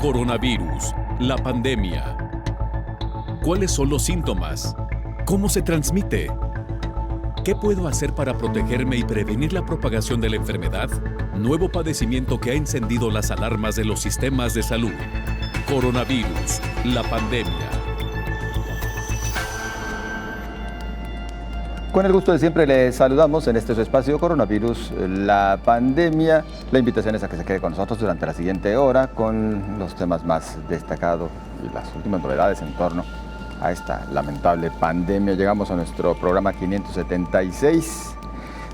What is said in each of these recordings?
Coronavirus, la pandemia. ¿Cuáles son los síntomas? ¿Cómo se transmite? ¿Qué puedo hacer para protegerme y prevenir la propagación de la enfermedad? Nuevo padecimiento que ha encendido las alarmas de los sistemas de salud. Coronavirus, la pandemia. Con el gusto de siempre le saludamos en este su espacio Coronavirus, la pandemia. La invitación es a que se quede con nosotros durante la siguiente hora con los temas más destacados y las últimas novedades en torno a esta lamentable pandemia. Llegamos a nuestro programa 576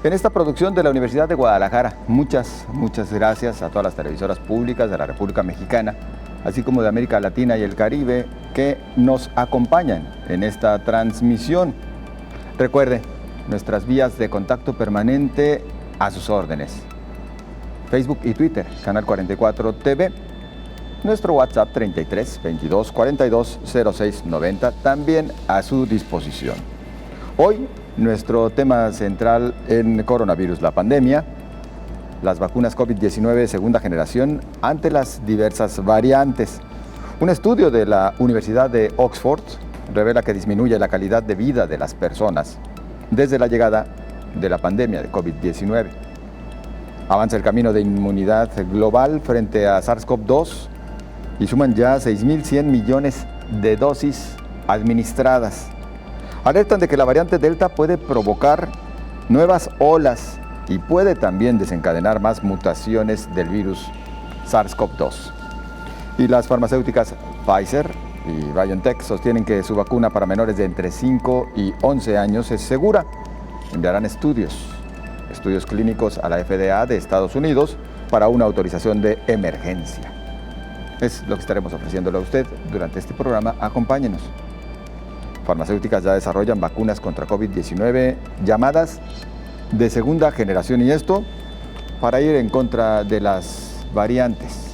en esta producción de la Universidad de Guadalajara. Muchas gracias a todas las televisoras públicas de la República Mexicana, así como de América Latina y el Caribe, que nos acompañan en esta transmisión. Recuerde, nuestras vías de contacto permanente a sus órdenes. Facebook y Twitter, Canal 44 TV. Nuestro WhatsApp 33 22 42 06 90, también a su disposición. Hoy, nuestro tema central en Coronavirus, la pandemia, las vacunas COVID-19 segunda generación ante las diversas variantes. Un estudio de la Universidad de Oxford revela que disminuye la calidad de vida de las personas desde la llegada de la pandemia de COVID-19. Avanza el camino de inmunidad global frente a SARS-CoV-2 y suman ya 6.100 millones de dosis administradas. Alertan de que la variante Delta puede provocar nuevas olas y puede también desencadenar más mutaciones del virus SARS-CoV-2. Y las farmacéuticas Pfizer y BioNTech sostienen que su vacuna para menores de entre 5 y 11 años es segura. Enviarán estudios clínicos a la FDA de Estados Unidos para una autorización de emergencia. Es lo que estaremos ofreciéndole a usted durante este programa. Acompáñenos. Farmacéuticas ya desarrollan vacunas contra COVID-19 llamadas de segunda generación, y esto para ir en contra de las variantes.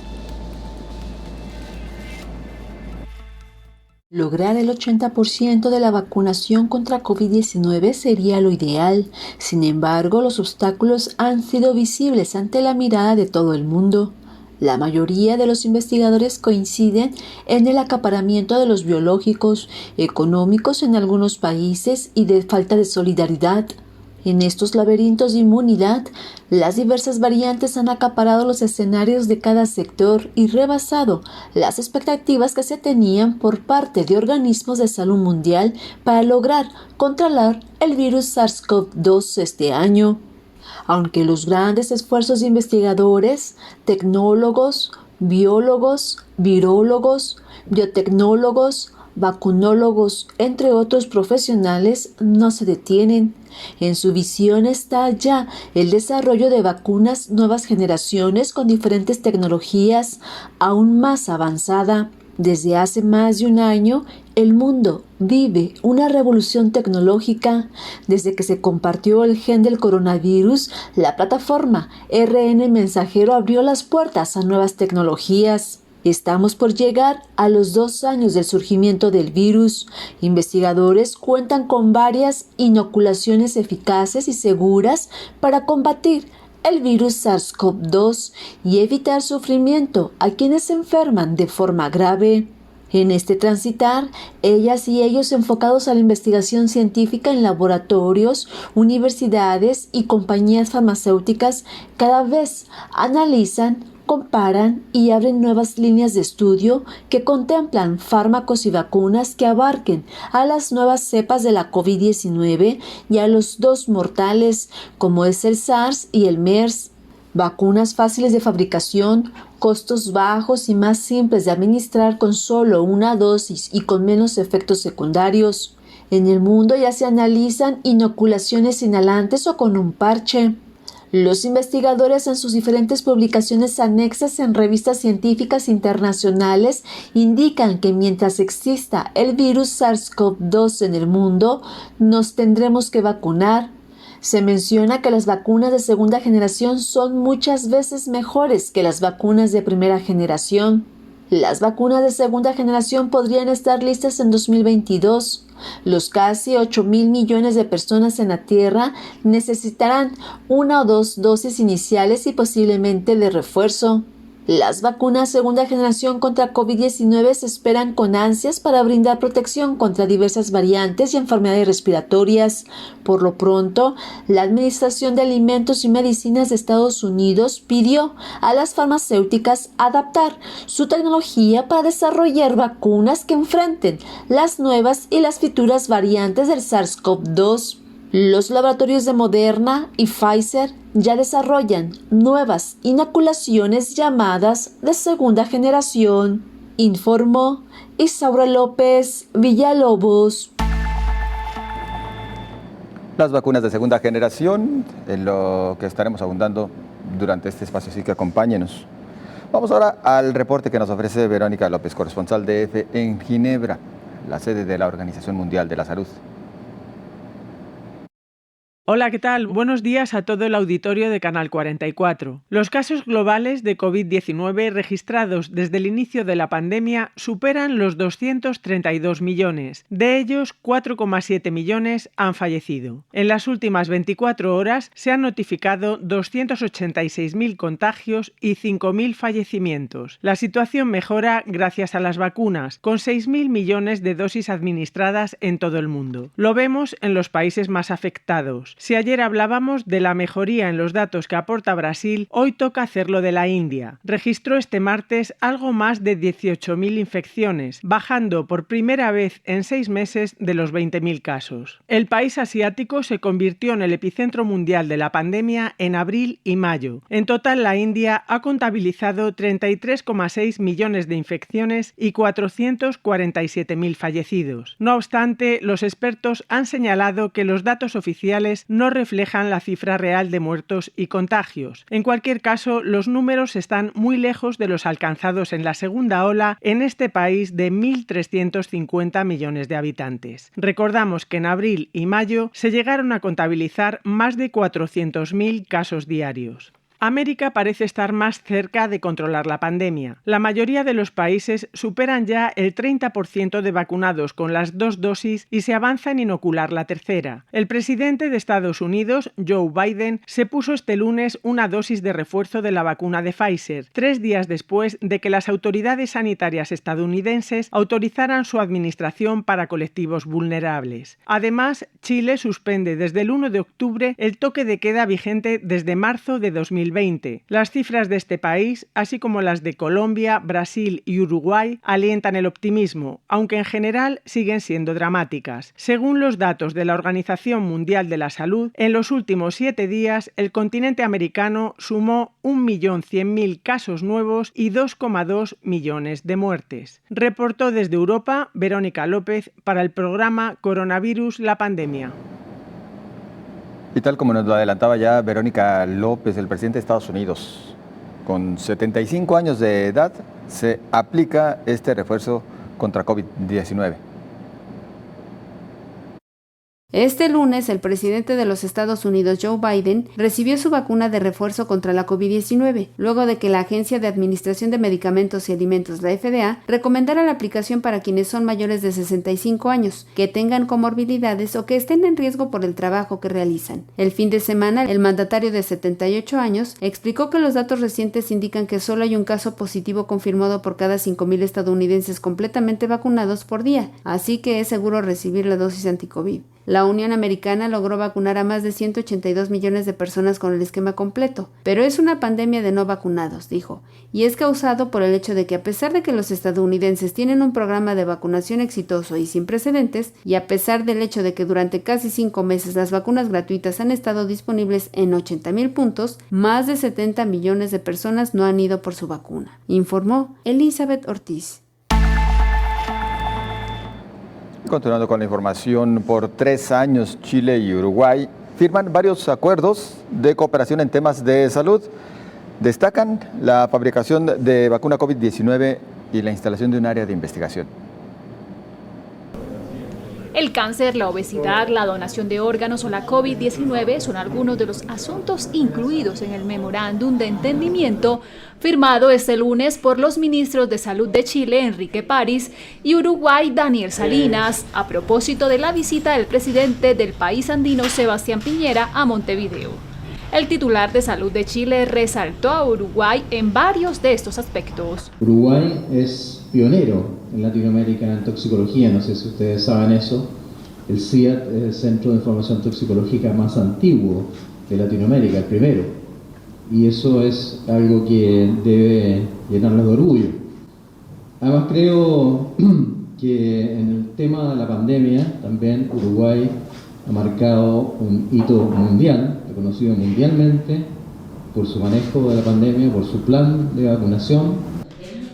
Lograr el 80% de la vacunación contra COVID-19 sería lo ideal. Sin embargo, los obstáculos han sido visibles ante la mirada de todo el mundo. La mayoría de los investigadores coinciden en el acaparamiento de los biológicos, económicos en algunos países y de falta de solidaridad. En estos laberintos de inmunidad, las diversas variantes han acaparado los escenarios de cada sector y rebasado las expectativas que se tenían por parte de organismos de salud mundial para lograr controlar el virus SARS-CoV-2 este año. Aunque los grandes esfuerzos de investigadores, tecnólogos, biólogos, virólogos, biotecnólogos, vacunólogos, entre otros profesionales, no se detienen. En su visión está ya el desarrollo de vacunas nuevas generaciones con diferentes tecnologías aún más avanzada. Desde hace más de un año, el mundo vive una revolución tecnológica. Desde que se compartió el gen del coronavirus, la plataforma RN Mensajero abrió las puertas a nuevas tecnologías. Estamos por llegar a los 2 años del surgimiento del virus. Investigadores cuentan con varias inoculaciones eficaces y seguras para combatir el virus SARS-CoV-2 y evitar sufrimiento a quienes se enferman de forma grave. En este transitar, ellas y ellos enfocados a la investigación científica en laboratorios, universidades y compañías farmacéuticas cada vez analizan, comparan y abren nuevas líneas de estudio que contemplan fármacos y vacunas que abarquen a las nuevas cepas de la COVID-19 y a los 2 mortales, como es el SARS y el MERS. Vacunas fáciles de fabricación, costos bajos y más simples de administrar con solo una dosis y con menos efectos secundarios. En el mundo ya se analizan inoculaciones inhalantes o con un parche. Los investigadores en sus diferentes publicaciones anexas en revistas científicas internacionales indican que mientras exista el virus SARS-CoV-2 en el mundo, nos tendremos que vacunar. Se menciona que las vacunas de segunda generación son muchas veces mejores que las vacunas de primera generación. Las vacunas de segunda generación podrían estar listas en 2022. Los casi 8.000 millones de personas en la Tierra necesitarán 1 o 2 dosis iniciales y posiblemente de refuerzo. Las vacunas segunda generación contra COVID-19 se esperan con ansias para brindar protección contra diversas variantes y enfermedades respiratorias. Por lo pronto, la Administración de Alimentos y Medicinas de Estados Unidos pidió a las farmacéuticas adaptar su tecnología para desarrollar vacunas que enfrenten las nuevas y las futuras variantes del SARS-CoV-2. Los laboratorios de Moderna y Pfizer ya desarrollan nuevas inoculaciones llamadas de segunda generación, informó Isaura López Villalobos. Las vacunas de segunda generación, en lo que estaremos abundando durante este espacio, así que acompáñenos. Vamos ahora al reporte que nos ofrece Verónica López, corresponsal de EFE en Ginebra, la sede de la Organización Mundial de la Salud. Hola, ¿qué tal? Buenos días a todo el auditorio de Canal 44. Los casos globales de COVID-19 registrados desde el inicio de la pandemia superan los 232 millones. De ellos, 4,7 millones han fallecido. En las últimas 24 horas se han notificado 286.000 contagios y 5.000 fallecimientos. La situación mejora gracias a las vacunas, con 6.000 millones de dosis administradas en todo el mundo. Lo vemos en los países más afectados. Si ayer hablábamos de la mejoría en los datos que aporta Brasil, hoy toca hacerlo de la India. Registró este martes algo más de 18.000 infecciones, bajando por primera vez en 6 meses de los 20.000 casos. El país asiático se convirtió en el epicentro mundial de la pandemia en abril y mayo. En total, la India ha contabilizado 33,6 millones de infecciones y 447.000 fallecidos. No obstante, los expertos han señalado que los datos oficiales no reflejan la cifra real de muertos y contagios. En cualquier caso, los números están muy lejos de los alcanzados en la segunda ola en este país de 1.350 millones de habitantes. Recordamos que en abril y mayo se llegaron a contabilizar más de 400.000 casos diarios. América parece estar más cerca de controlar la pandemia. La mayoría de los países superan ya el 30% de vacunados con las 2 dosis y se avanza en inocular la tercera. El presidente de Estados Unidos, Joe Biden, se puso este lunes una dosis de refuerzo de la vacuna de Pfizer, 3 días después de que las autoridades sanitarias estadounidenses autorizaran su administración para colectivos vulnerables. Además, Chile suspende desde el 1 de octubre el toque de queda vigente desde marzo de 2020. Las cifras de este país, así como las de Colombia, Brasil y Uruguay, alientan el optimismo, aunque en general siguen siendo dramáticas. Según los datos de la Organización Mundial de la Salud, en los últimos 7 días el continente americano sumó 1.100.000 casos nuevos y 2,2 millones de muertes. Reportó desde Europa Verónica López para el programa Coronavirus, la pandemia. Y tal como nos lo adelantaba ya Verónica López, el presidente de Estados Unidos, con 75 años de edad, se aplica este refuerzo contra COVID-19. Este lunes, el presidente de los Estados Unidos, Joe Biden, recibió su vacuna de refuerzo contra la COVID-19, luego de que la Agencia de Administración de Medicamentos y Alimentos, la FDA, recomendara la aplicación para quienes son mayores de 65 años, que tengan comorbilidades o que estén en riesgo por el trabajo que realizan. El fin de semana, el mandatario de 78 años explicó que los datos recientes indican que solo hay un caso positivo confirmado por cada 5.000 estadounidenses completamente vacunados por día, así que es seguro recibir la dosis anti-COVID. La Unión Americana logró vacunar a más de 182 millones de personas con el esquema completo, pero es una pandemia de no vacunados, dijo, y es causado por el hecho de que a pesar de que los estadounidenses tienen un programa de vacunación exitoso y sin precedentes, y a pesar del hecho de que durante casi 5 meses las vacunas gratuitas han estado disponibles en 80,000 puntos, más de 70 millones de personas no han ido por su vacuna, informó Elizabeth Ortiz. Continuando con la información, por 3 años Chile y Uruguay firman varios acuerdos de cooperación en temas de salud. Destacan la fabricación de vacuna COVID-19 y la instalación de un área de investigación. El cáncer, la obesidad, la donación de órganos o la COVID-19 son algunos de los asuntos incluidos en el memorándum de entendimiento firmado este lunes por los ministros de Salud de Chile, Enrique París, y Uruguay, Daniel Salinas, a propósito de la visita del presidente del país andino, Sebastián Piñera, a Montevideo. El titular de Salud de Chile resaltó a Uruguay en varios de estos aspectos. Uruguay es pionero en Latinoamérica en toxicología, no sé si ustedes saben eso. El CIAT es el Centro de Información Toxicológica más antiguo de Latinoamérica, el primero. Y eso es algo que debe llenarnos de orgullo. Además creo que en el tema de la pandemia también Uruguay ha marcado un hito mundial, reconocido mundialmente por su manejo de la pandemia, por su plan de vacunación.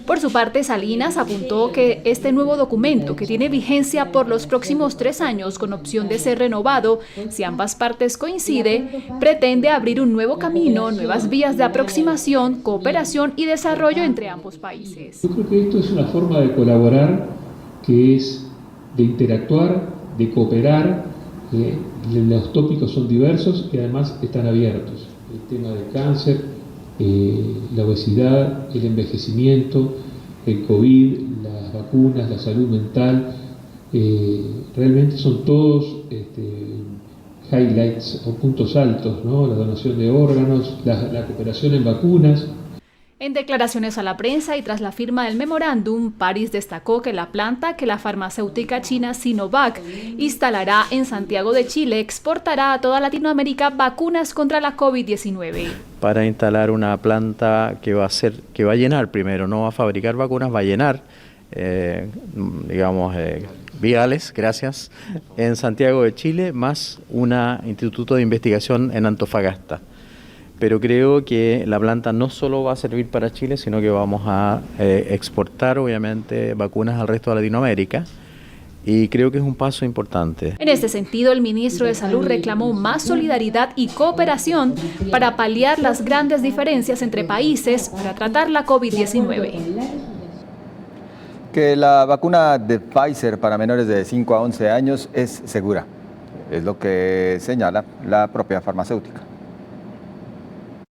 Por su parte, Salinas apuntó que este nuevo documento, que tiene vigencia por los próximos 3 años con opción de ser renovado, si ambas partes coinciden, pretende abrir un nuevo camino, nuevas vías de aproximación, cooperación y desarrollo entre ambos países. Yo creo que esto es una forma de colaborar, que es de interactuar, de cooperar. Los tópicos son diversos y además están abiertos. El tema del cáncer, la obesidad, el envejecimiento, el COVID, las vacunas, la salud mental, realmente son todos highlights o puntos altos, ¿no? La donación de órganos, la cooperación en vacunas. En declaraciones a la prensa y tras la firma del memorándum, París destacó que la planta que la farmacéutica china Sinovac instalará en Santiago de Chile exportará a toda Latinoamérica vacunas contra la COVID-19. Para instalar una planta que va a llenar primero, no va a fabricar vacunas, va a llenar, viales, gracias, en Santiago de Chile, más un instituto de investigación en Antofagasta. Pero creo que la planta no solo va a servir para Chile, sino que vamos a exportar, obviamente, vacunas al resto de Latinoamérica. Y creo que es un paso importante. En este sentido, el ministro de Salud reclamó más solidaridad y cooperación para paliar las grandes diferencias entre países para tratar la COVID-19. Que la vacuna de Pfizer para menores de 5 a 11 años es segura, es lo que señala la propia farmacéutica.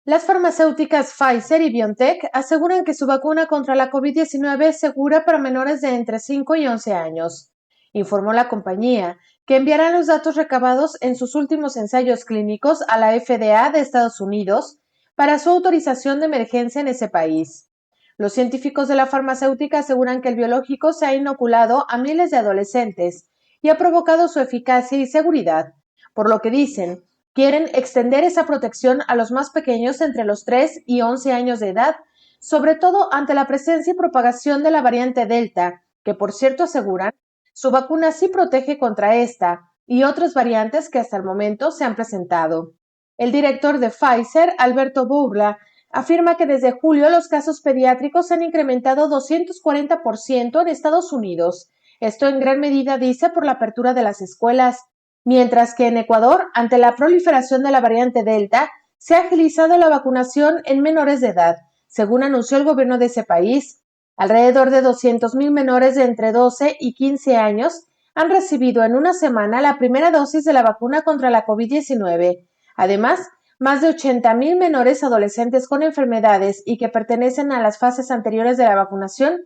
Las farmacéuticas Pfizer y BioNTech aseguran que su vacuna contra la COVID-19 es segura para menores de entre 5 y 11 años. Informó la compañía que enviará los datos recabados en sus últimos ensayos clínicos a la FDA de Estados Unidos para su autorización de emergencia en ese país. Los científicos de la farmacéutica aseguran que el biológico se ha inoculado a miles de adolescentes y ha provocado su eficacia y seguridad, por lo que dicen, quieren extender esa protección a los más pequeños entre los 3 y 11 años de edad, sobre todo ante la presencia y propagación de la variante Delta, que por cierto aseguran, su vacuna sí protege contra esta y otras variantes que hasta el momento se han presentado. El director de Pfizer, Alberto Bourla, afirma que desde julio los casos pediátricos se han incrementado 240% en Estados Unidos. Esto en gran medida, dice, por la apertura de las escuelas. Mientras que en Ecuador, ante la proliferación de la variante Delta, se ha agilizado la vacunación en menores de edad, según anunció el gobierno de ese país. Alrededor de 200,000 menores de entre 12 y 15 años han recibido en una semana la primera dosis de la vacuna contra la COVID-19. Además, más de 80,000 menores adolescentes con enfermedades y que pertenecen a las fases anteriores de la vacunación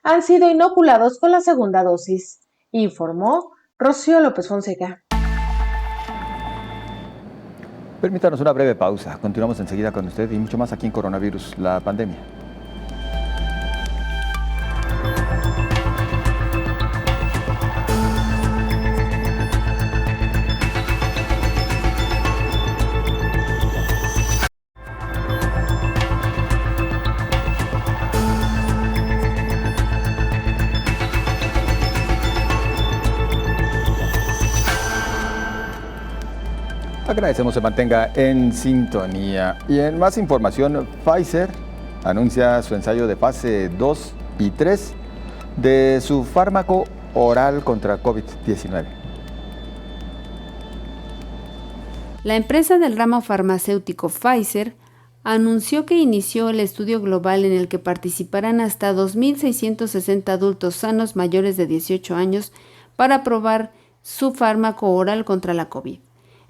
han sido inoculados con la segunda dosis, informó Rocío López Fonseca. Permítanos una breve pausa. Continuamos enseguida con usted y mucho más aquí en Coronavirus, la pandemia. Agradecemos se mantenga en sintonía. Y en más información, Pfizer anuncia su ensayo de fase 2 y 3 de su fármaco oral contra COVID-19. La empresa del ramo farmacéutico Pfizer anunció que inició el estudio global en el que participarán hasta 2.660 adultos sanos mayores de 18 años para probar su fármaco oral contra la COVID.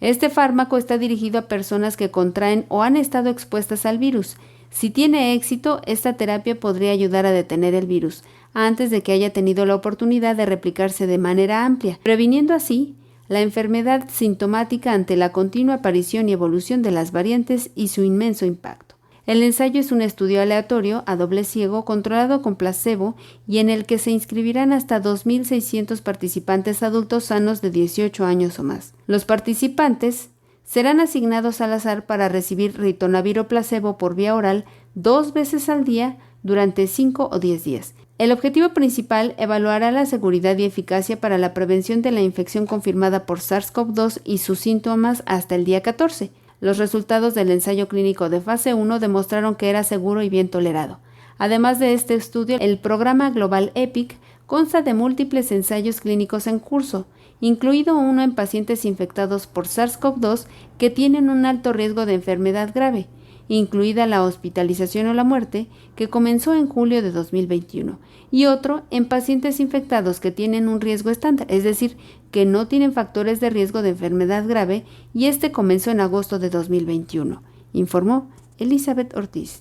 Este fármaco está dirigido a personas que contraen o han estado expuestas al virus. Si tiene éxito, esta terapia podría ayudar a detener el virus antes de que haya tenido la oportunidad de replicarse de manera amplia, previniendo así la enfermedad sintomática ante la continua aparición y evolución de las variantes y su inmenso impacto. El ensayo es un estudio aleatorio, a doble ciego, controlado con placebo y en el que se inscribirán hasta 2.600 participantes adultos sanos de 18 años o más. Los participantes serán asignados al azar para recibir ritonavir o placebo por vía oral 2 veces al día durante 5 o 10 días. El objetivo principal evaluará la seguridad y eficacia para la prevención de la infección confirmada por SARS-CoV-2 y sus síntomas hasta el día 14. Los resultados del ensayo clínico de fase 1 demostraron que era seguro y bien tolerado. Además de este estudio, el programa global EPIC consta de múltiples ensayos clínicos en curso, incluido uno en pacientes infectados por SARS-CoV-2 que tienen un alto riesgo de enfermedad grave, incluida la hospitalización o la muerte, que comenzó en julio de 2021, y otro en pacientes infectados que tienen un riesgo estándar, es decir, que no tienen factores de riesgo de enfermedad grave, y este comenzó en agosto de 2021, informó Elizabeth Ortiz.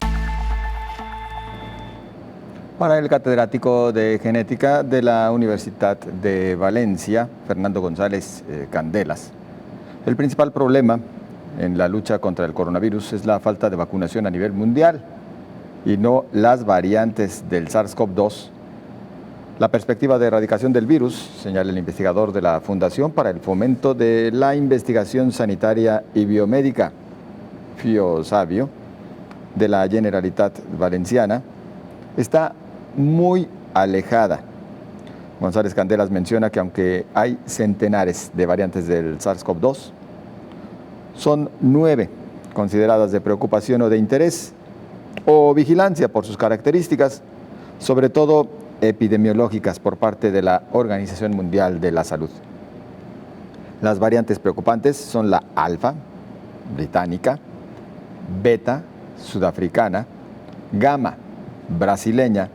Para el catedrático de genética de la Universidad de Valencia, Fernando González Candelas, el principal problema en la lucha contra el coronavirus es la falta de vacunación a nivel mundial y no las variantes del SARS-CoV-2. La perspectiva de erradicación del virus, señala el investigador de la Fundación para el Fomento de la Investigación Sanitaria y Biomédica, FIOSABIO, de la Generalitat Valenciana, está muy alejada. González Candelas menciona que aunque hay centenares de variantes del SARS-CoV-2, son 9 consideradas de preocupación o de interés o vigilancia por sus características, sobre todo epidemiológicas por parte de la Organización Mundial de la Salud. Las variantes preocupantes son la alfa, británica, beta, sudafricana, gamma, brasileña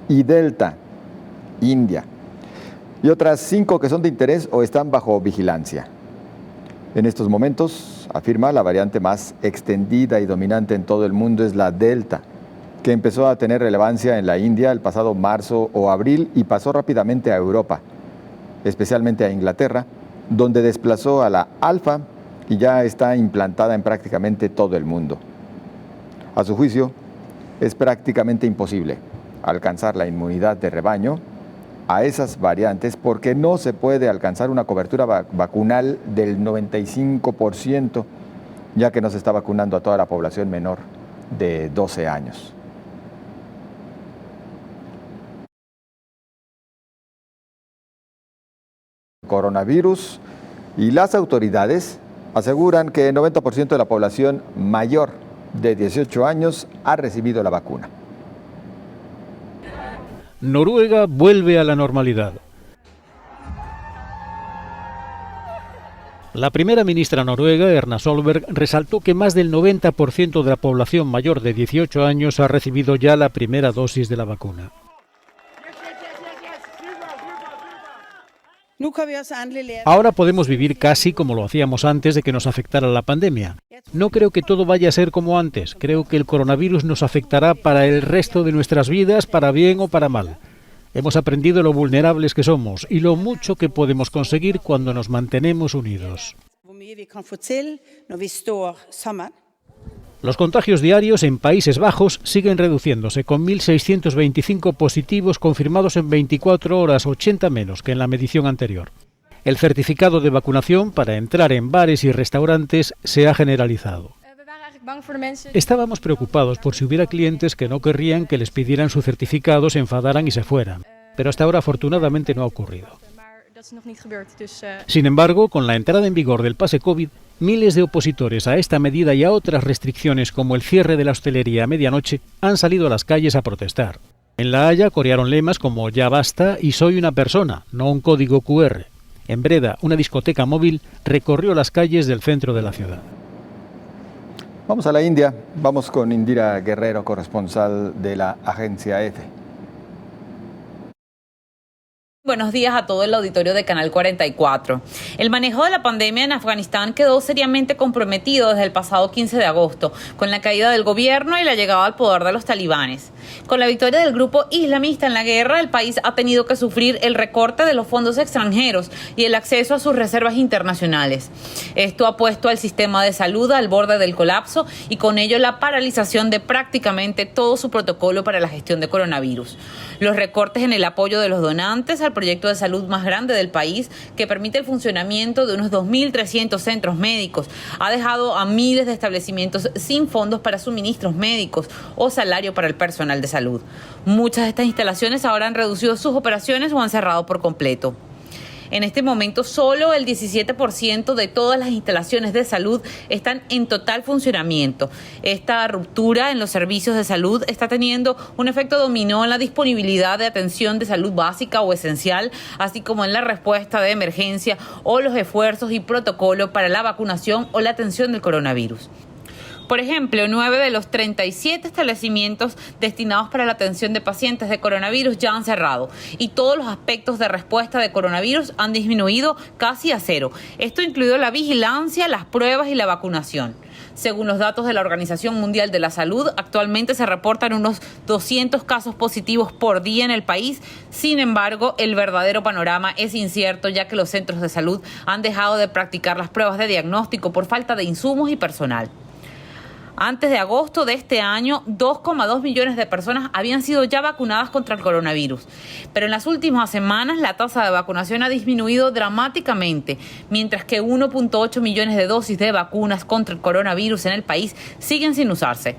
y delta, India, y otras 5 que son de interés o están bajo vigilancia. En estos momentos, afirma, la variante más extendida y dominante en todo el mundo es la delta, que empezó a tener relevancia en la India el pasado marzo o abril y pasó rápidamente a Europa, especialmente a Inglaterra, donde desplazó a la alfa y ya está implantada en prácticamente todo el mundo. A su juicio, es prácticamente imposible alcanzar la inmunidad de rebaño a esas variantes porque no se puede alcanzar una cobertura vacunal del 95%, ya que no se está vacunando a toda la población menor de 12 años. Coronavirus, y las autoridades aseguran que el 90% de la población mayor de 18 años ha recibido la vacuna. Noruega vuelve a la normalidad. La primera ministra noruega, Erna Solberg, resaltó que más del 90% de la población mayor de 18 años ha recibido ya la primera dosis de la vacuna. Ahora podemos vivir casi como lo hacíamos antes de que nos afectara la pandemia. No creo que todo vaya a ser como antes. Creo que el coronavirus nos afectará para el resto de nuestras vidas, para bien o para mal. Hemos aprendido lo vulnerables que somos y lo mucho que podemos conseguir cuando nos mantenemos unidos. Los contagios diarios en Países Bajos siguen reduciéndose, con 1.625 positivos confirmados en 24 horas, 80 menos que en la medición anterior. El certificado de vacunación para entrar en bares y restaurantes se ha generalizado. Estábamos preocupados por si hubiera clientes que no querrían que les pidieran su certificado, se enfadaran y se fueran. Pero hasta ahora afortunadamente no ha ocurrido. Sin embargo, con la entrada en vigor del pase COVID, miles de opositores a esta medida y a otras restricciones como el cierre de la hostelería a medianoche han salido a las calles a protestar. En La Haya corearon lemas como "Ya basta" y "Soy una persona, no un código QR". En Breda, una discoteca móvil recorrió las calles del centro de la ciudad. Vamos a la India, vamos con Indira Guerrero, corresponsal de la agencia EFE. Buenos días a todo el auditorio de Canal 44. El manejo de la pandemia en Afganistán quedó seriamente comprometido desde el pasado 15 de agosto, con la caída del gobierno y la llegada al poder de los talibanes. Con la victoria del grupo islamista en la guerra, el país ha tenido que sufrir el recorte de los fondos extranjeros y el acceso a sus reservas internacionales. Esto ha puesto al sistema de salud al borde del colapso y con ello la paralización de prácticamente todo su protocolo para la gestión de coronavirus. Los recortes en el apoyo de los donantes al proyecto de salud más grande del país, que permite el funcionamiento de unos 2.300 centros médicos, ha dejado a miles de establecimientos sin fondos para suministros médicos o salario para el personal de salud. Muchas de estas instalaciones ahora han reducido sus operaciones o han cerrado por completo. En este momento, solo el 17% de todas las instalaciones de salud están en total funcionamiento. Esta ruptura en los servicios de salud está teniendo un efecto dominó en la disponibilidad de atención de salud básica o esencial, así como en la respuesta de emergencia o los esfuerzos y protocolo para la vacunación o la atención del coronavirus. Por ejemplo, 9 de los 37 establecimientos destinados para la atención de pacientes de coronavirus ya han cerrado y todos los aspectos de respuesta de coronavirus han disminuido casi a cero. Esto incluido la vigilancia, las pruebas y la vacunación. Según los datos de la Organización Mundial de la Salud, actualmente se reportan unos 200 casos positivos por día en el país. Sin embargo, el verdadero panorama es incierto, ya que los centros de salud han dejado de practicar las pruebas de diagnóstico por falta de insumos y personal. Antes de agosto de este año, 2,2 millones de personas habían sido ya vacunadas contra el coronavirus. Pero en las últimas semanas la tasa de vacunación ha disminuido dramáticamente, mientras que 1,8 millones de dosis de vacunas contra el coronavirus en el país siguen sin usarse.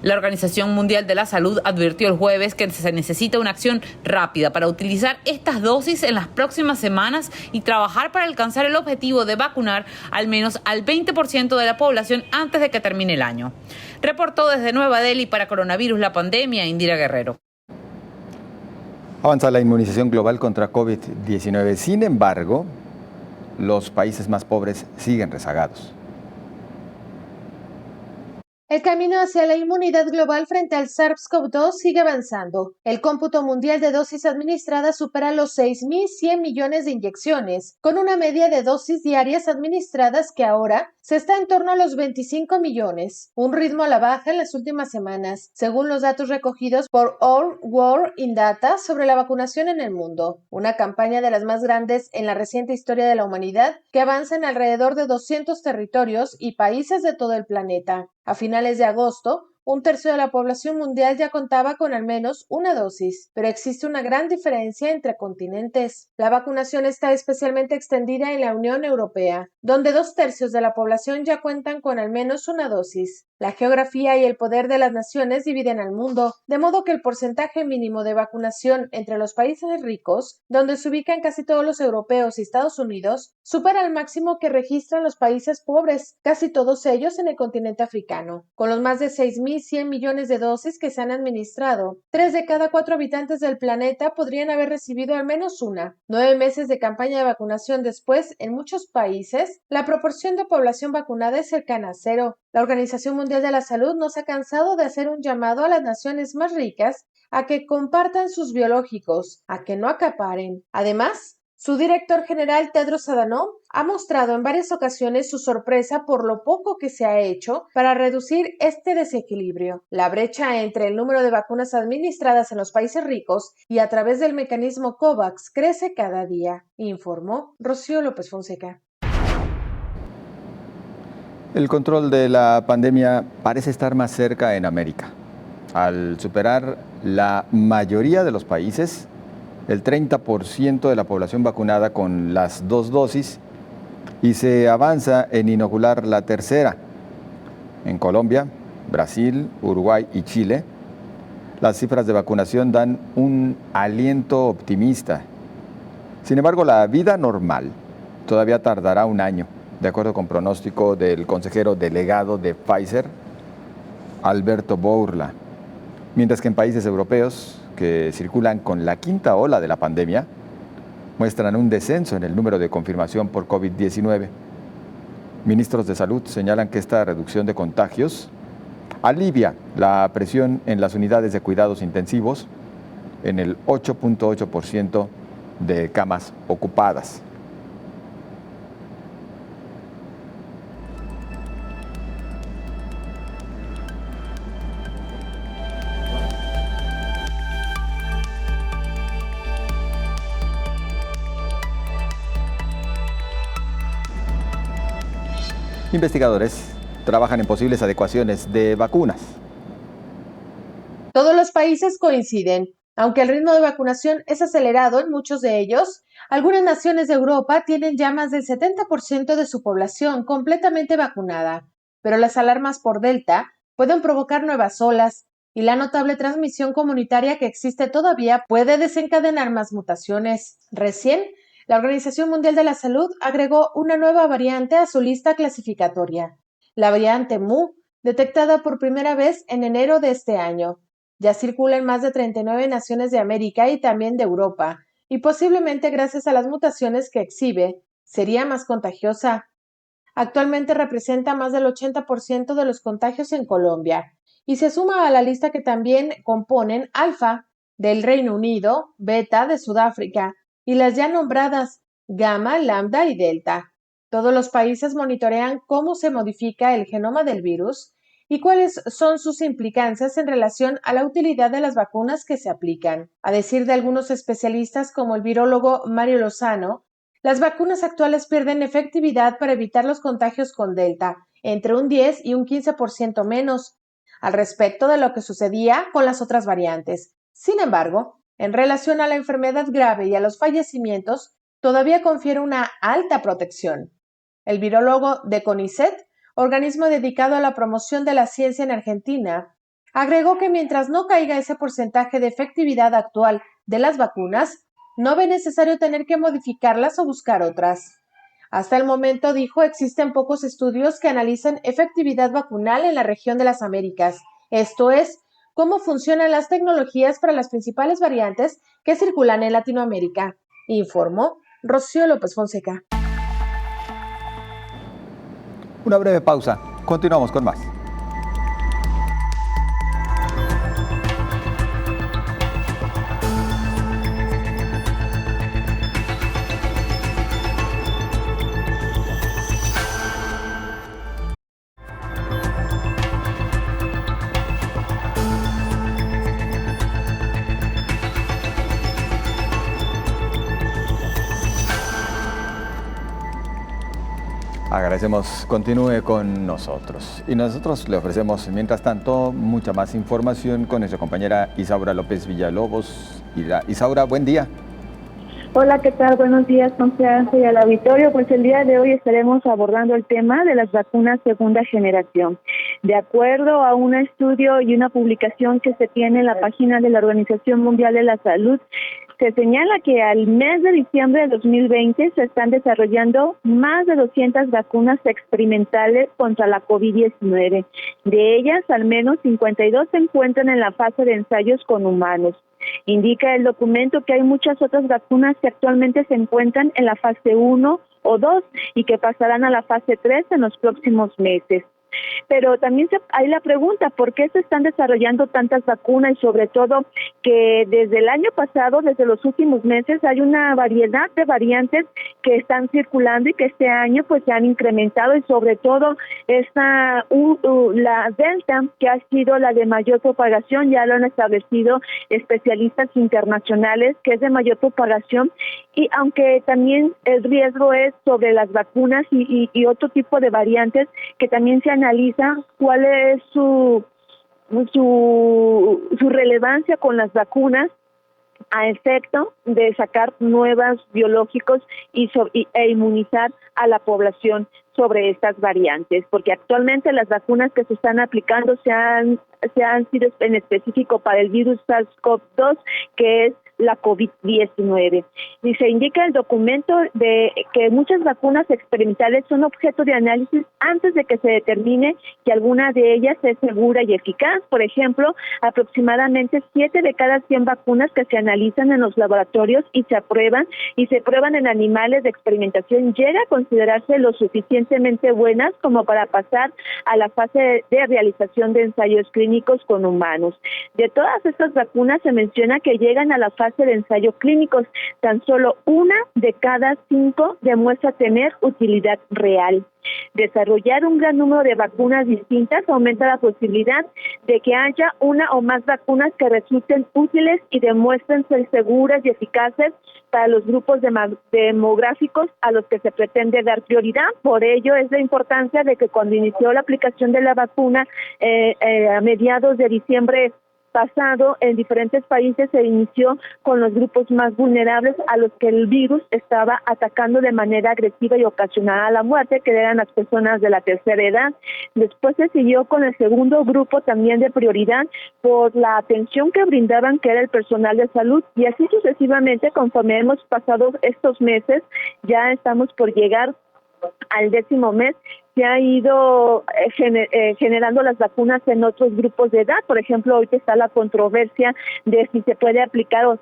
La Organización Mundial de la Salud advirtió el jueves que se necesita una acción rápida para utilizar estas dosis en las próximas semanas y trabajar para alcanzar el objetivo de vacunar al menos al 20% de la población antes de que termine el año. Reportó desde Nueva Delhi para Coronavirus la Pandemia, Indira Guerrero. Avanza la inmunización global contra COVID-19. Sin embargo, los países más pobres siguen rezagados. El camino hacia la inmunidad global frente al SARS-CoV-2 sigue avanzando. El cómputo mundial de dosis administradas supera los 6.100 millones de inyecciones, con una media de dosis diarias administradas que ahora se está en torno a los 25 millones, un ritmo a la baja en las últimas semanas, según los datos recogidos por All World in Data sobre la vacunación en el mundo, una campaña de las más grandes en la reciente historia de la humanidad que avanza en alrededor de 200 territorios y países de todo el planeta. A finales de agosto, un tercio de la población mundial ya contaba con al menos una dosis, pero existe una gran diferencia entre continentes. La vacunación está especialmente extendida en la Unión Europea, donde 2/3 de la población ya cuentan con al menos una dosis. La geografía y el poder de las naciones dividen al mundo, de modo que el porcentaje mínimo de vacunación entre los países ricos, donde se ubican casi todos los europeos y Estados Unidos, supera el máximo que registran los países pobres, casi todos ellos en el continente africano. Con los más de 6.100 millones de dosis que se han administrado, 3 de cada 4 habitantes del planeta podrían haber recibido al menos una. 9 meses de campaña de vacunación después, en muchos países, la proporción de población vacunada es cercana a cero. La Organización Mundial de la Salud no se ha cansado de hacer un llamado a las naciones más ricas a que compartan sus biológicos, a que no acaparen. Además, su director general Tedros Adhanom ha mostrado en varias ocasiones su sorpresa por lo poco que se ha hecho para reducir este desequilibrio. La brecha entre el número de vacunas administradas en los países ricos y a través del mecanismo COVAX crece cada día, informó Rocío López Fonseca. El control de la pandemia parece estar más cerca en América. Al superar la mayoría de los países, el 30% de la población vacunada con las 2 dosis y se avanza en inocular la tercera. En Colombia, Brasil, Uruguay y Chile, las cifras de vacunación dan un aliento optimista. Sin embargo, la vida normal todavía tardará un año, de acuerdo con pronóstico del consejero delegado de Pfizer, Alberto Bourla. Mientras que en países europeos que circulan con la quinta ola de la pandemia, muestran un descenso en el número de confirmación por COVID-19. Ministros de salud señalan que esta reducción de contagios alivia la presión en las unidades de cuidados intensivos en el 8.8% de camas ocupadas. Investigadores trabajan en posibles adecuaciones de vacunas. Todos los países coinciden. Aunque el ritmo de vacunación es acelerado en muchos de ellos, algunas naciones de Europa tienen ya más del 70% de su población completamente vacunada. Pero las alarmas por Delta pueden provocar nuevas olas y la notable transmisión comunitaria que existe todavía puede desencadenar más mutaciones. Recién, la Organización Mundial de la Salud agregó una nueva variante a su lista clasificatoria, la variante Mu, detectada por primera vez en enero de este año. Ya circula en más de 39 naciones de América y también de Europa, y posiblemente gracias a las mutaciones que exhibe, sería más contagiosa. Actualmente representa más del 80% de los contagios en Colombia, y se suma a la lista que también componen Alfa, del Reino Unido, Beta, de Sudáfrica, y las ya nombradas Gamma, Lambda y Delta. Todos los países monitorean cómo se modifica el genoma del virus y cuáles son sus implicancias en relación a la utilidad de las vacunas que se aplican. A decir de algunos especialistas como el virólogo Mario Lozano, las vacunas actuales pierden efectividad para evitar los contagios con Delta, entre un 10 y un 15% menos, al respecto de lo que sucedía con las otras variantes. Sin embargo, en relación a la enfermedad grave y a los fallecimientos, todavía confiere una alta protección. El virólogo de CONICET, organismo dedicado a la promoción de la ciencia en Argentina, agregó que mientras no caiga ese porcentaje de efectividad actual de las vacunas, no ve necesario tener que modificarlas o buscar otras. Hasta el momento, dijo, existen pocos estudios que analicen efectividad vacunal en la región de las Américas, esto es, cómo funcionan las tecnologías para las principales variantes que circulan en Latinoamérica, informó Rocío López Fonseca. Una breve pausa. Continuamos con más. Agradecemos, continúe con nosotros. Y nosotros le ofrecemos, mientras tanto, mucha más información con nuestra compañera Isaura López Villalobos. Isaura, buen día. Hola, ¿qué tal? Buenos días, Confianza y al auditorio. Pues el día de hoy estaremos abordando el tema de las vacunas segunda generación. De acuerdo a un estudio y una publicación que se tiene en la página de la Organización Mundial de la Salud, se señala que al mes de diciembre de 2020 se están desarrollando más de 200 vacunas experimentales contra la COVID-19. De ellas, al menos 52 se encuentran en la fase de ensayos con humanos. Indica el documento que hay muchas otras vacunas que actualmente se encuentran en la fase 1 o 2 y que pasarán a la fase 3 en los próximos meses. Pero también hay la pregunta, ¿por qué se están desarrollando tantas vacunas? Y sobre todo que desde el año pasado, desde los últimos meses, hay una variedad de variantes que están circulando y que este año pues se han incrementado, y sobre todo la Delta, que ha sido la de mayor propagación, ya lo han establecido especialistas internacionales, que es de mayor propagación, y aunque también el riesgo es sobre las vacunas y otro tipo de variantes que también se analiza cuál es su relevancia con las vacunas a efecto de sacar nuevos biológicos e inmunizar a la población sobre estas variantes, porque actualmente las vacunas que se están aplicando se han sido en específico para el virus SARS-CoV-2, que es la COVID-19. Y se indica en el documento de que muchas vacunas experimentales son objeto de análisis antes de que se determine que alguna de ellas es segura y eficaz. Por ejemplo, aproximadamente 7 de cada 100 vacunas que se analizan en los laboratorios y se prueban en animales de experimentación llega a considerarse lo suficientemente buenas como para pasar a la fase de realización de ensayos clínicos con humanos. De todas estas vacunas se menciona que llegan a la fase fase de ensayo clínicos. Tan solo 1 de cada 5 demuestra tener utilidad real. Desarrollar un gran número de vacunas distintas aumenta la posibilidad de que haya una o más vacunas que resulten útiles y demuestren ser seguras y eficaces para los grupos demográficos a los que se pretende dar prioridad. Por ello es la importancia de que cuando inició la aplicación de la vacuna a mediados de diciembre pasado, en diferentes países se inició con los grupos más vulnerables a los que el virus estaba atacando de manera agresiva y ocasionaba la muerte, que eran las personas de la tercera edad. Después se siguió con el segundo grupo también de prioridad por la atención que brindaban, que era el personal de salud, y así sucesivamente. Conforme hemos pasado estos meses, ya estamos por llegar al 10º mes, se ha ido generando las vacunas en otros grupos de edad. Por ejemplo, hoy está la controversia de si se puede aplicar,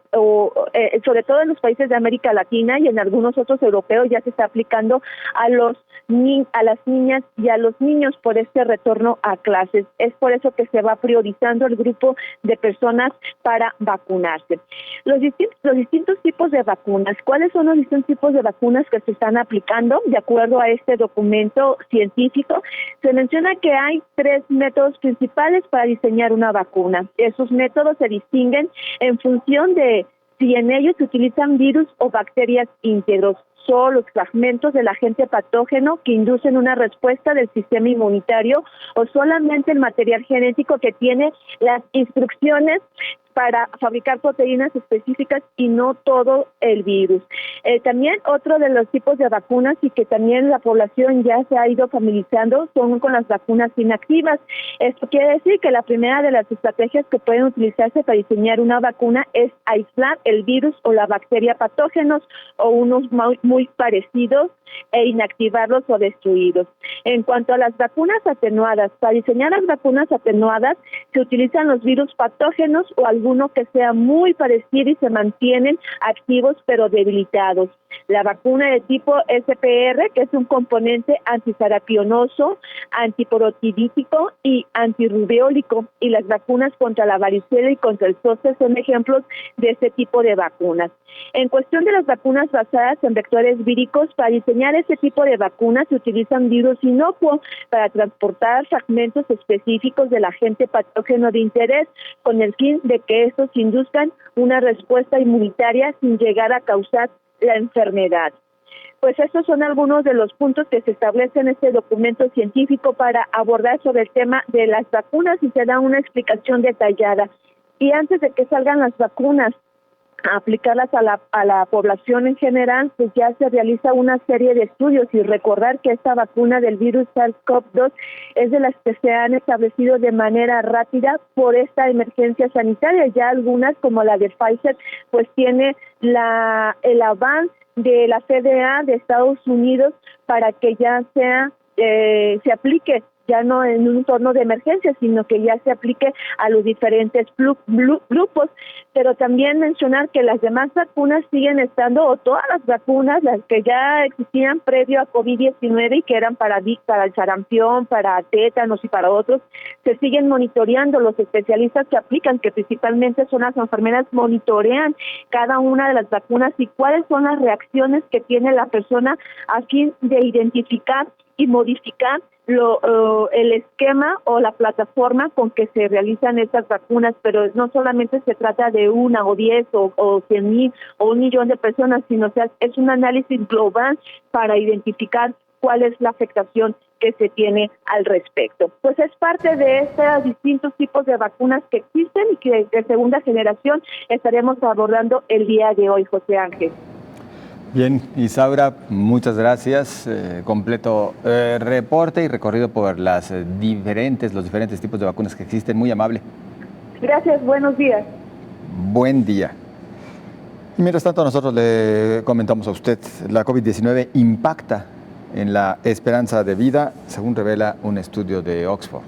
sobre todo en los países de América Latina y en algunos otros europeos, ya se está aplicando a las niñas y a los niños por este retorno a clases. Es por eso que se va priorizando el grupo de personas para vacunarse. Los distintos tipos de vacunas. ¿Cuáles son los distintos tipos de vacunas que se están aplicando? De acuerdo a este documento científico, se menciona que hay 3 métodos principales para diseñar una vacuna. Esos métodos se distinguen en función de si en ellos se utilizan virus o bacterias íntegros. Son los fragmentos del agente patógeno que inducen una respuesta del sistema inmunitario, o solamente el material genético que tiene las instrucciones para fabricar proteínas específicas y no todo el virus. También otro de los tipos de vacunas y que también la población ya se ha ido familiarizando son con las vacunas inactivas. Esto quiere decir que la primera de las estrategias que pueden utilizarse para diseñar una vacuna es aislar el virus o la bacteria patógenos o unos muy parecidos e inactivarlos o destruirlos. En cuanto a las vacunas atenuadas, para diseñar las vacunas atenuadas se utilizan los virus patógenos o alguno que sea muy parecido y se mantienen activos pero debilitados. La vacuna de tipo SPR, que es un componente antisarapionoso, antiprotivítico y antirrubeólico, y las vacunas contra la varicela y contra el zoster son ejemplos de este tipo de vacunas. En cuestión de las vacunas basadas en vectores víricos, para diseñar este tipo de vacunas se utilizan virus inocuos para transportar fragmentos específicos del agente patógeno de interés con el fin de que estos induzcan una respuesta inmunitaria sin llegar a causar la enfermedad. Pues estos son algunos de los puntos que se establecen en este documento científico para abordar sobre el tema de las vacunas y se da una explicación detallada. Y antes de que salgan las vacunas, a aplicarlas a la población en general, pues ya se realiza una serie de estudios y recordar que esta vacuna del virus SARS-CoV-2 es de las que se han establecido de manera rápida por esta emergencia sanitaria. Ya algunas, como la de Pfizer, pues tiene el aval de la FDA de Estados Unidos para que ya se aplique ya no en un entorno de emergencia, sino que ya se aplique a los diferentes grupos. Pero también mencionar que las demás vacunas siguen estando, o todas las vacunas, las que ya existían previo a COVID-19 y que eran para el sarampión, para tétanos y para otros, se siguen monitoreando. Los especialistas que aplican, que principalmente son las enfermeras, monitorean cada una de las vacunas y cuáles son las reacciones que tiene la persona a fin de identificar y modificar el esquema o la plataforma con que se realizan estas vacunas. Pero no solamente se trata de 1 o 10 o 100,000 o 1,000,000 de personas, sino que es un análisis global para identificar cuál es la afectación que se tiene al respecto. Pues es parte de estos distintos tipos de vacunas que existen y que de segunda generación estaremos abordando el día de hoy, José Ángel. Bien, Isaura, muchas gracias. Completo reporte y recorrido por los diferentes tipos de vacunas que existen. Muy amable. Gracias, buenos días. Buen día. Y mientras tanto, nosotros le comentamos a usted, la COVID-19 impacta en la esperanza de vida, según revela un estudio de Oxford.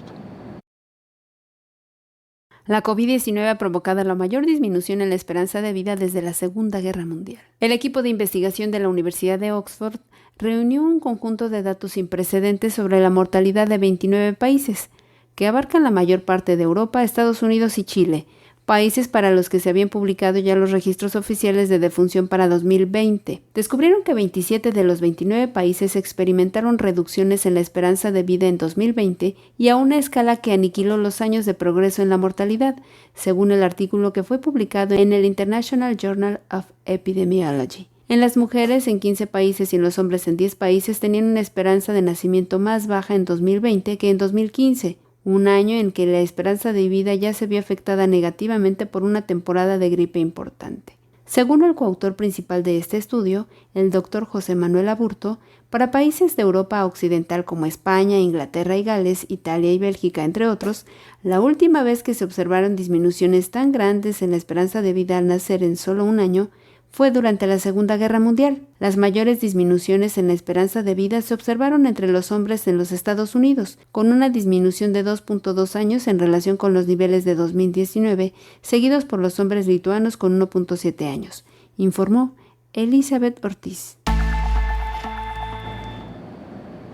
La COVID-19 ha provocado la mayor disminución en la esperanza de vida desde la Segunda Guerra Mundial. El equipo de investigación de la Universidad de Oxford reunió un conjunto de datos sin precedentes sobre la mortalidad de 29 países, que abarcan la mayor parte de Europa, Estados Unidos y Chile, países para los que se habían publicado ya los registros oficiales de defunción para 2020. Descubrieron que 27 de los 29 países experimentaron reducciones en la esperanza de vida en 2020 y a una escala que aniquiló los años de progreso en la mortalidad, según el artículo que fue publicado en el International Journal of Epidemiology. En las mujeres en 15 países y en los hombres en 10 países tenían una esperanza de nacimiento más baja en 2020 que en 2015, un año en que la esperanza de vida ya se vio afectada negativamente por una temporada de gripe importante. Según el coautor principal de este estudio, el Dr. José Manuel Aburto, para países de Europa Occidental como España, Inglaterra y Gales, Italia y Bélgica, entre otros, la última vez que se observaron disminuciones tan grandes en la esperanza de vida al nacer en solo un año fue durante la Segunda Guerra Mundial. Las mayores disminuciones en la esperanza de vida se observaron entre los hombres en los Estados Unidos, con una disminución de 2.2 años en relación con los niveles de 2019, seguidos por los hombres lituanos con 1.7 años, informó Elizabeth Ortiz.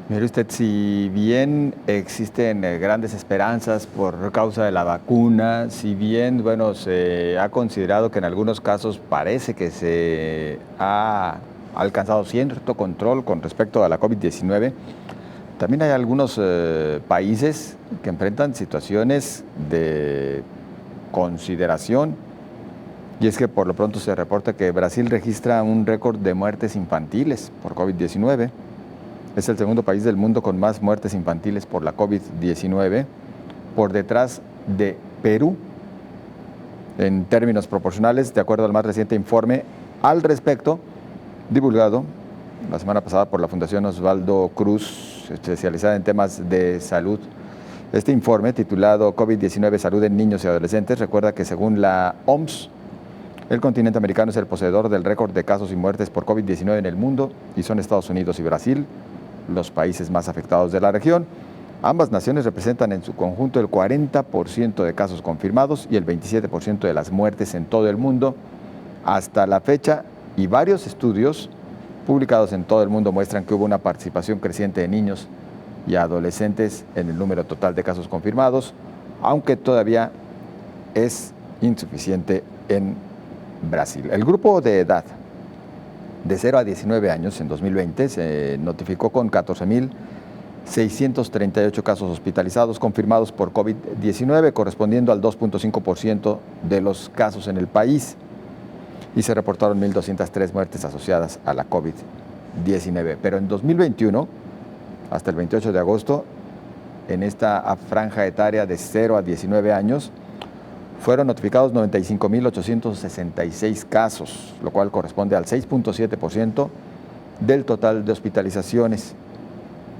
Mire usted, si bien existen grandes esperanzas por causa de la vacuna, si bien, se ha considerado que en algunos casos parece que se ha alcanzado cierto control con respecto a la COVID-19, también hay algunos países que enfrentan situaciones de consideración, y es que por lo pronto se reporta que Brasil registra un récord de muertes infantiles por COVID-19. Es el segundo país del mundo con más muertes infantiles por la COVID-19, por detrás de Perú. En términos proporcionales, de acuerdo al más reciente informe al respecto, divulgado la semana pasada por la Fundación Osvaldo Cruz, especializada en temas de salud. Este informe, titulado COVID-19 Salud en Niños y Adolescentes, recuerda que según la OMS, el continente americano es el poseedor del récord de casos y muertes por COVID-19 en el mundo, y son Estados Unidos y Brasil los países más afectados de la región. Ambas naciones representan en su conjunto el 40% de casos confirmados y el 27% de las muertes en todo el mundo hasta la fecha, y varios estudios publicados en todo el mundo muestran que hubo una participación creciente de niños y adolescentes en el número total de casos confirmados, aunque todavía es insuficiente en Brasil. El grupo de edad de 0 a 19 años en 2020 se notificó con 14.638 casos hospitalizados confirmados por COVID-19, correspondiendo al 2.5% de los casos en el país, y se reportaron 1.203 muertes asociadas a la COVID-19. Pero en 2021, hasta el 28 de agosto, en esta franja etaria de 0 a 19 años, fueron notificados 95.866 casos, lo cual corresponde al 6.7% del total de hospitalizaciones.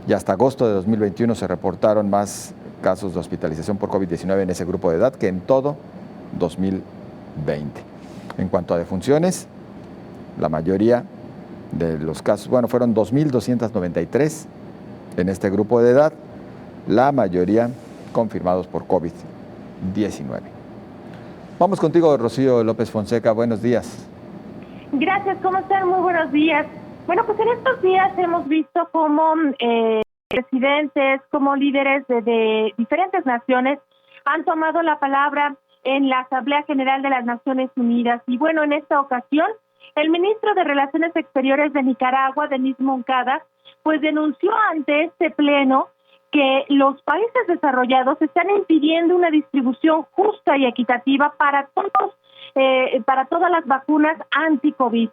Y hasta agosto de 2021 se reportaron más casos de hospitalización por COVID-19 en ese grupo de edad que en todo 2020. En cuanto a defunciones, la mayoría de los casos, fueron 2.293 en este grupo de edad, la mayoría confirmados por COVID-19. Vamos contigo, Rocío López Fonseca. Buenos días. Gracias, ¿cómo están? Muy buenos días. Bueno, pues en estos días hemos visto cómo presidentes, como líderes de diferentes naciones han tomado la palabra en la Asamblea General de las Naciones Unidas. Y bueno, en esta ocasión, el ministro de Relaciones Exteriores de Nicaragua, Denis Moncada, pues denunció ante este pleno que los países desarrollados están impidiendo una distribución justa y equitativa para todas las vacunas anti-COVID.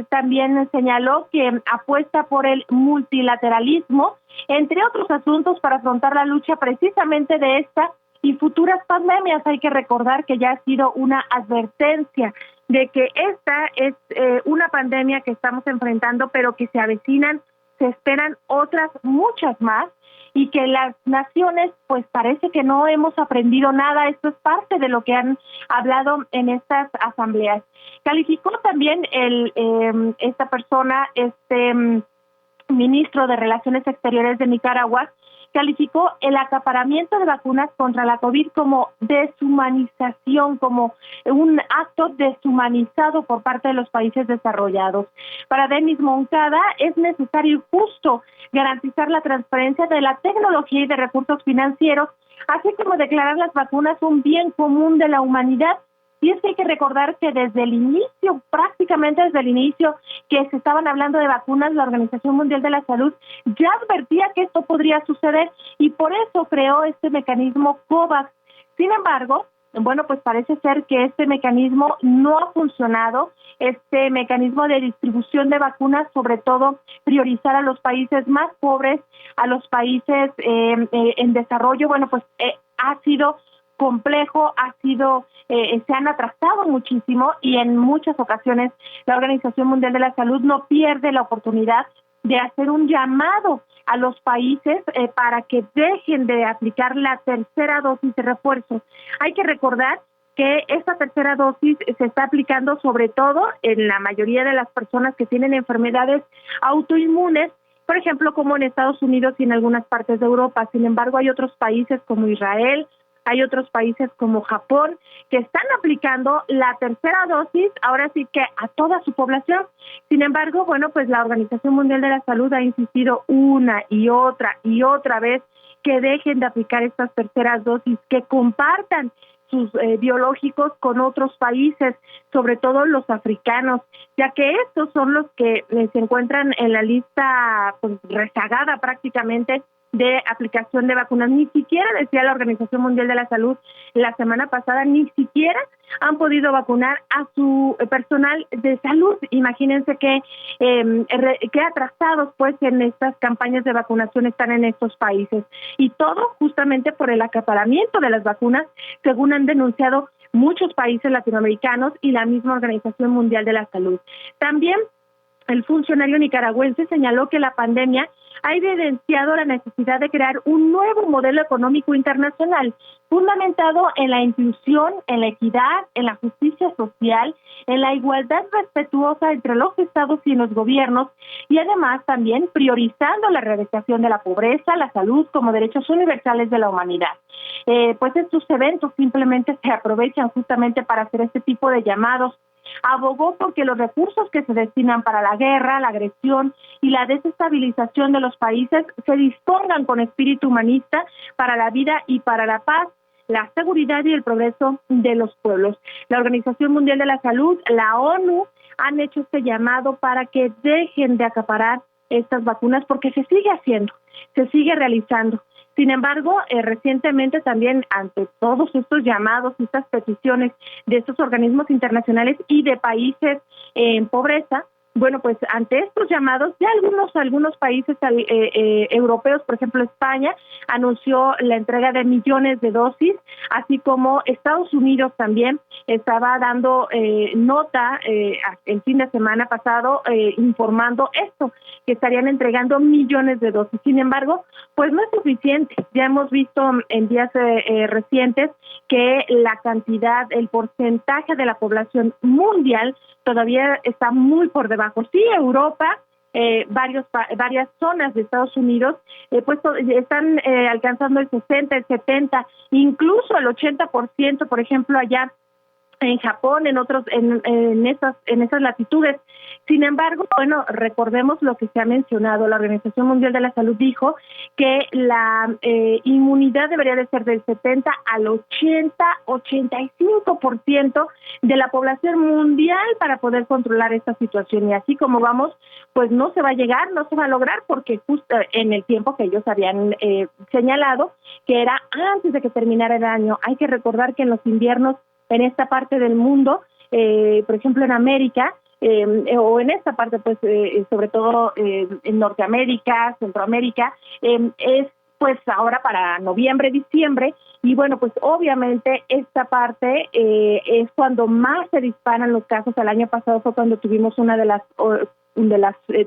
También señaló que apuesta por el multilateralismo, entre otros asuntos, para afrontar la lucha precisamente de esta y futuras pandemias. Hay que recordar que ya ha sido una advertencia de que esta es una pandemia que estamos enfrentando, pero que se avecinan, se esperan otras muchas más, y que las naciones, pues parece que no hemos aprendido nada. Esto es parte de lo que han hablado en estas asambleas. Calificó también ministro de Relaciones Exteriores de Nicaragua, calificó el acaparamiento de vacunas contra la COVID como deshumanización, como un acto deshumanizado por parte de los países desarrollados. Para Denis Moncada es necesario y justo garantizar la transparencia de la tecnología y de recursos financieros, así como declarar las vacunas un bien común de la humanidad Y es que hay que recordar que desde el inicio, prácticamente desde el inicio que se estaban hablando de vacunas, la Organización Mundial de la Salud ya advertía que esto podría suceder y por eso creó este mecanismo COVAX. Sin embargo, bueno, pues parece ser que este mecanismo no ha funcionado. Este mecanismo de distribución de vacunas, sobre todo priorizar a los países más pobres, a los países en desarrollo, bueno, pues ha sido complejo, se han atrasado muchísimo y en muchas ocasiones la Organización Mundial de la Salud no pierde la oportunidad de hacer un llamado a los países para que dejen de aplicar la tercera dosis de refuerzo. Hay que recordar que esta tercera dosis se está aplicando sobre todo en la mayoría de las personas que tienen enfermedades autoinmunes, por ejemplo, como en Estados Unidos y en algunas partes de Europa. Sin embargo, hay otros países como Israel, hay otros países como Japón que están aplicando la tercera dosis, ahora sí que a toda su población. Sin embargo, bueno, pues la Organización Mundial de la Salud ha insistido una y otra vez que dejen de aplicar estas terceras dosis, que compartan sus biológicos con otros países, sobre todo los africanos, ya que estos son los que se encuentran en la lista pues, rezagada prácticamente de aplicación de vacunas. Ni siquiera, decía la Organización Mundial de la Salud la semana pasada, ni siquiera han podido vacunar a su personal de salud. Imagínense que atrasados pues en estas campañas de vacunación están en estos países. Y todo justamente por el acaparamiento de las vacunas, según han denunciado muchos países latinoamericanos y la misma Organización Mundial de la Salud. También el funcionario nicaragüense señaló que la pandemia ha evidenciado la necesidad de crear un nuevo modelo económico internacional, fundamentado en la inclusión, en la equidad, en la justicia social, en la igualdad respetuosa entre los estados y los gobiernos, y además también priorizando la erradicación de la pobreza, la salud como derechos universales de la humanidad. Pues estos eventos simplemente se aprovechan justamente para hacer este tipo de llamados. Abogó porque los recursos que se destinan para la guerra, la agresión y la desestabilización de los países se dispongan con espíritu humanista para la vida y para la paz, la seguridad y el progreso de los pueblos. La Organización Mundial de la Salud, la ONU, han hecho este llamado para que dejen de acaparar estas vacunas porque se sigue haciendo, se sigue realizando. Sin embargo, recientemente también ante todos estos llamados y estas peticiones de estos organismos internacionales y de países en pobreza, bueno, pues ante estos llamados, ya algunos países europeos, por ejemplo España, anunció la entrega de millones de dosis, así como Estados Unidos también estaba dando nota el fin de semana pasado informando esto, que estarían entregando millones de dosis. Sin embargo, pues no es suficiente. Ya hemos visto en días recientes que la cantidad, el porcentaje de la población mundial todavía está muy por debajo. Sí, Europa, varias zonas de Estados Unidos, pues están alcanzando el 60, el 70, incluso el 80%, por ejemplo, allá en Japón, en esas latitudes. Sin embargo, bueno, recordemos lo que se ha mencionado. La Organización Mundial de la Salud dijo que la inmunidad debería de ser del 70 al 85% de la población mundial para poder controlar esta situación. Y así como vamos, pues no se va a lograr porque justo en el tiempo que ellos habían señalado, que era antes de que terminara el año. Hay que recordar que en los inviernos en esta parte del mundo, por ejemplo en América, o en esta parte, pues sobre todo en Norteamérica, Centroamérica, es pues ahora para noviembre, diciembre, y bueno, pues obviamente esta parte es cuando más se disparan los casos. El año pasado fue cuando tuvimos una de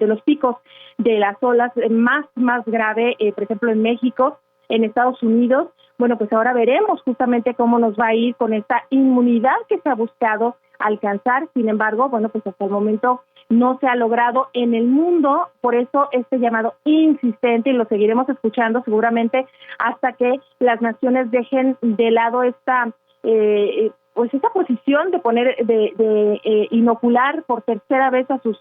los picos de las olas más grave, por ejemplo en México, en Estados Unidos. Bueno, pues ahora veremos justamente cómo nos va a ir con esta inmunidad que se ha buscado alcanzar. Sin embargo, bueno, pues hasta el momento no se ha logrado en el mundo. Por eso este llamado insistente, y lo seguiremos escuchando seguramente hasta que las naciones dejen de lado esta posición de inocular por tercera vez a sus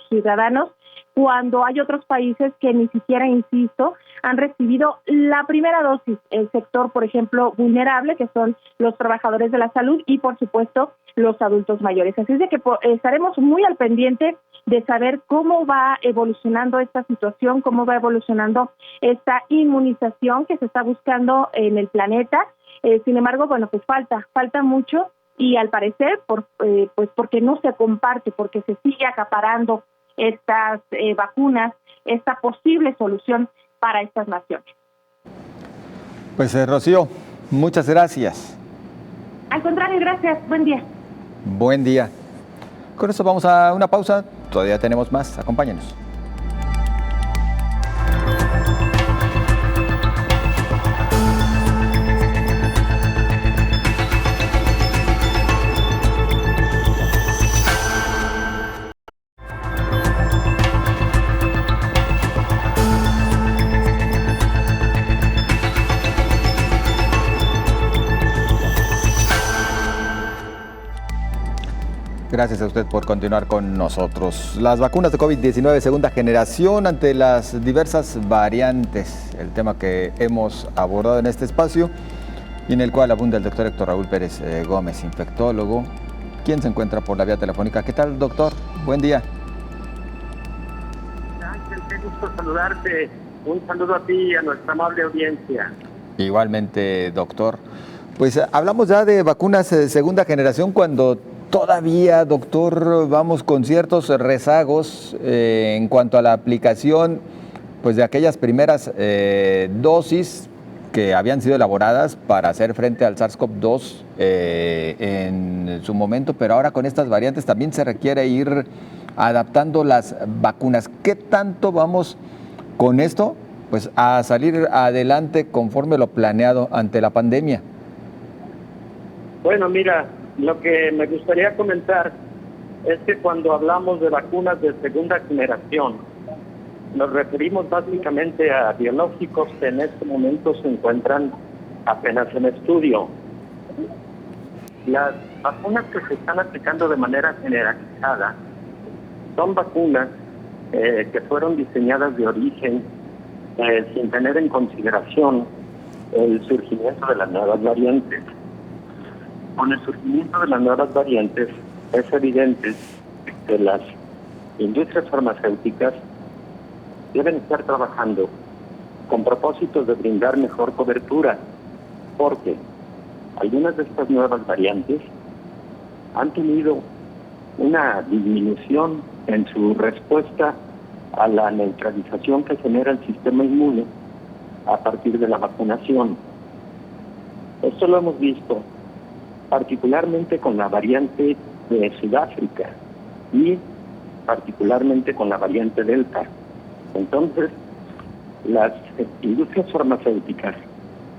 ciudadanos cuando hay otros países que ni siquiera, insisto, han recibido la primera dosis. El sector, por ejemplo, vulnerable, que son los trabajadores de la salud y, por supuesto, los adultos mayores. Así es de que estaremos muy al pendiente de saber cómo va evolucionando esta situación, cómo va evolucionando esta inmunización que se está buscando en el planeta. Sin embargo, bueno, pues falta mucho y al parecer, pues porque no se comparte, porque se sigue acaparando estas vacunas, esta posible solución para estas naciones. Pues Rocío, muchas gracias. Al contrario, gracias. Buen día. Buen día. Con esto vamos a una pausa. Todavía tenemos más. Acompáñenos. Gracias a usted por continuar con nosotros. Las vacunas de COVID-19 segunda generación ante las diversas variantes, el tema que hemos abordado en este espacio y en el cual abunda el doctor Héctor Raúl Pérez Gómez, infectólogo, quien se encuentra por la vía telefónica. ¿Qué tal, doctor? Buen día. Ángel, qué gusto saludarte. Un saludo a ti y a nuestra amable audiencia. Igualmente, doctor. Pues hablamos ya de vacunas de segunda generación cuando todavía, doctor, vamos con ciertos rezagos en cuanto a la aplicación pues, de aquellas primeras dosis que habían sido elaboradas para hacer frente al SARS-CoV-2 en su momento, pero ahora con estas variantes también se requiere ir adaptando las vacunas. ¿Qué tanto vamos con esto? Pues a salir adelante conforme lo planeado ante la pandemia. Bueno, mira, lo que me gustaría comentar es que cuando hablamos de vacunas de segunda generación, nos referimos básicamente a biológicos que en este momento se encuentran apenas en estudio. Las vacunas que se están aplicando de manera generalizada son vacunas que fueron diseñadas de origen sin tener en consideración el surgimiento de las nuevas variantes. Con el surgimiento de las nuevas variantes es evidente que las industrias farmacéuticas deben estar trabajando con propósitos de brindar mejor cobertura, porque algunas de estas nuevas variantes han tenido una disminución en su respuesta a la neutralización que genera el sistema inmune a partir de la vacunación. Esto lo hemos visto particularmente con la variante de Sudáfrica y particularmente con la variante Delta. Entonces, las industrias farmacéuticas,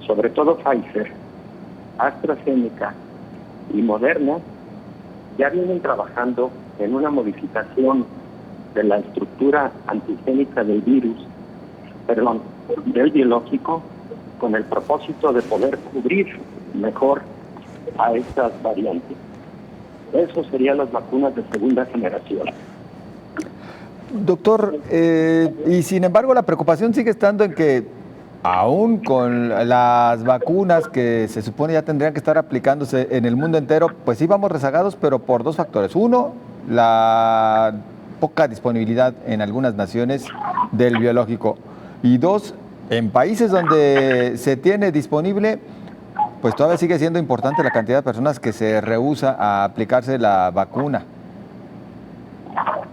sobre todo Pfizer, AstraZeneca y Moderna, ya vienen trabajando en una modificación de la estructura antigénica del del biológico, con el propósito de poder cubrir mejor a estas variantes. Eso serían las vacunas de segunda generación. Doctor, y sin embargo la preocupación sigue estando en que aún con las vacunas que se supone ya tendrían que estar aplicándose en el mundo entero, pues sí vamos rezagados, pero por dos factores. Uno, la poca disponibilidad en algunas naciones del biológico. Y dos, en países donde se tiene disponible, pues todavía sigue siendo importante la cantidad de personas que se rehúsa a aplicarse la vacuna.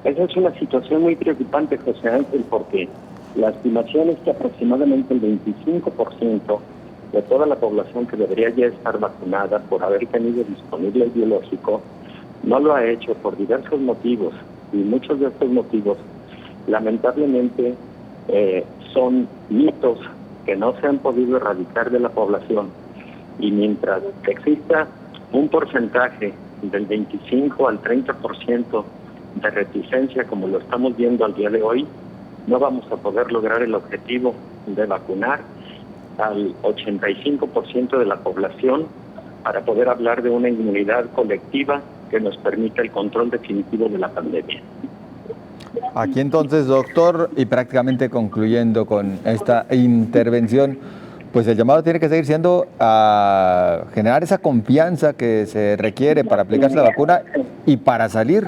Esa es una situación muy preocupante, José Ángel, porque la estimación es que aproximadamente el 25% de toda la población que debería ya estar vacunada por haber tenido disponible el biológico no lo ha hecho por diversos motivos, y muchos de estos motivos lamentablemente son mitos que no se han podido erradicar de la población. Y mientras exista un porcentaje del 25 al 30% de reticencia, como lo estamos viendo al día de hoy, no vamos a poder lograr el objetivo de vacunar al 85% de la población para poder hablar de una inmunidad colectiva que nos permita el control definitivo de la pandemia. Aquí entonces, doctor, y prácticamente concluyendo con esta intervención, pues el llamado tiene que seguir siendo a generar esa confianza que se requiere para aplicarse la vacuna y para salir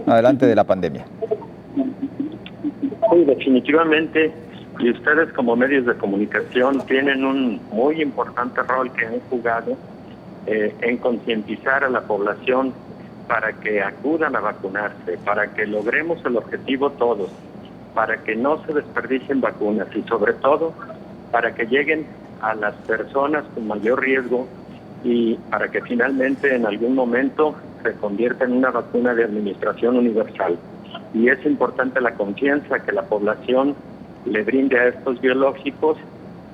adelante de la pandemia. Sí, definitivamente, y ustedes como medios de comunicación tienen un muy importante rol que han jugado en concientizar a la población para que acudan a vacunarse, para que logremos el objetivo todos, para que no se desperdicien vacunas y sobre todo para que lleguen a las personas con mayor riesgo y para que finalmente en algún momento se convierta en una vacuna de administración universal. Y es importante la confianza que la población le brinde a estos biológicos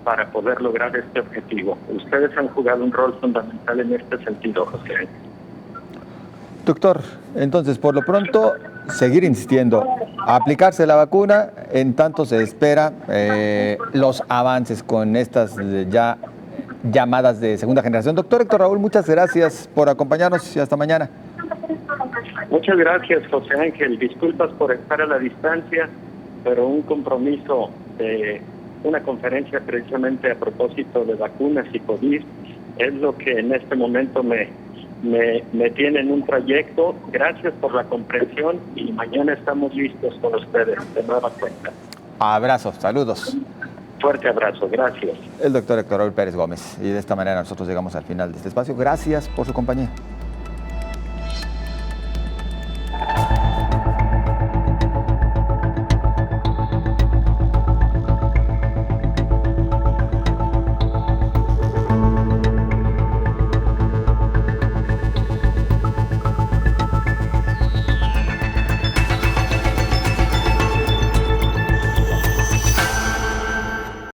para poder lograr este objetivo. Ustedes han jugado un rol fundamental en este sentido, José. Doctor, entonces por lo pronto seguir insistiendo, a aplicarse la vacuna, en tanto se espera los avances con estas ya llamadas de segunda generación. Doctor Héctor Raúl, muchas gracias por acompañarnos y hasta mañana. Muchas gracias, José Ángel. Disculpas por estar a la distancia, pero un compromiso de una conferencia precisamente a propósito de vacunas y COVID es lo que en este momento me tiene en un trayecto. Gracias por la comprensión y mañana estamos listos con ustedes de nueva cuenta. Abrazos, saludos. Fuerte abrazo, gracias. El doctor Héctor Raúl Pérez Gómez. Y de esta manera nosotros llegamos al final de este espacio. Gracias por su compañía.